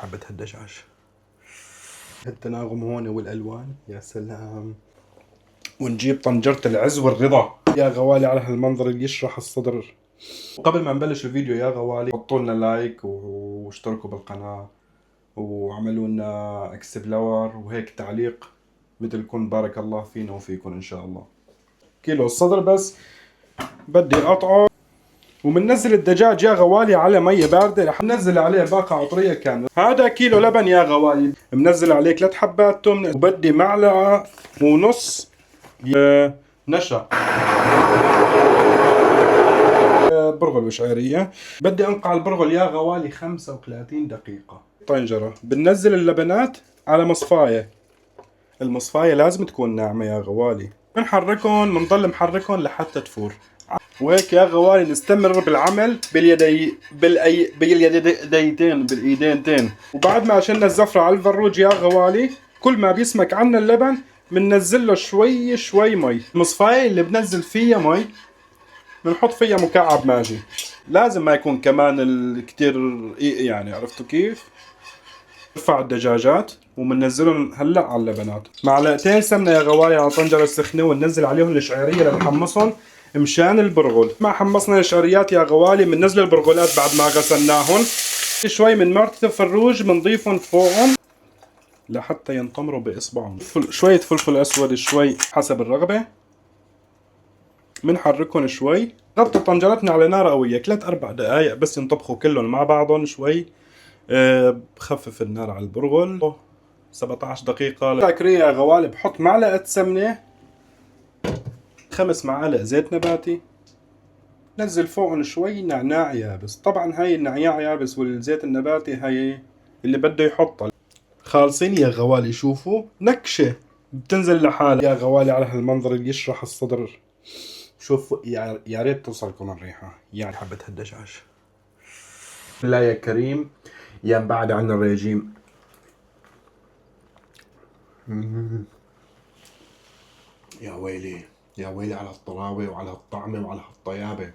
حبة هالدجاج. التناغم هون والالوان يا سلام. ونجيب طنجرة العز والرضا يا غوالي على هالمنظر اللي يشرح الصدر. وقبل ما نبلش الفيديو يا غوالي حطوا لنا لايك واشتركوا بالقناة وعملوا لنا اكسبلور وهيك تعليق مثلكم، بارك الله فينا وفيكم ان شاء الله. كيلو الصدر بس بدي اقطعه، ومننزل الدجاج يا غوالي على مية باردة رح ننزل عليه باقة عطرية كاملة. هذا كيلو لبن يا غوالي، منزل عليه 3 حبات توم، وبدي معلقة ونص نشا برغل وشعيرية. بدي انقع البرغل يا غوالي 35 دقيقة. طنجرة بننزل اللبنات على مصفاية، المصفاية لازم تكون ناعمة يا غوالي. بنحركهم، بنضل محركهم لحتى تفور. وهيك يا غوالي نستمر بالعمل بالايدين. وبعد ما شلنا الزفرة على الفروج يا غوالي، كل ما بيسمك عنا اللبن بننزل له شوي شوي مي. المصفاية اللي بنزل فيها مي بنحط فيها مكعب ماجي، لازم ما يكون كمان كتير يعني، عرفتوا كيف؟ نرفع الدجاجات وبننزلهم هلا على اللبنات. معلقتين سمنه يا غوالي على طنجره السخنه، وننزل عليهم الشعيريه لنحمصهم مشان البرغل. ما حمصنا الشعريات يا غوالي بننزل البرغلات بعد ما غسلناهم. شوي من مرتة الفروج بنضيفهم فوقهم لحتى ينطمروا باصبعهم. شويه فلفل اسود شوي حسب الرغبه. بنحركهم شوي. غطي طنجرتنا على نار قويه 3-4 دقائق بس ينطبخوا كلهم مع بعضهم شوي. بخفف النار على البرغل. 17 دقيقة. تاكرية يا غوالي بحط معلقة سمنة، 5 معالق زيت نباتي، نزل فوقهم شوي نعناع يابس. طبعا هاي النعناع يابس والزيت النباتي هاي اللي بده يحطها. خالصين يا غوالي، شوفوا نكشة بتنزل لحالها يا غوالي على هالمنظر اللي يشرح الصدر. شوفوا يا ريت توصلكم الريحة يعني حبة هالدجاج. لا يا كريم يا مبعد عن الرجيم. يا ويلي يا ويلي على الطراوة وعلى الطعمة وعلى الطيابة.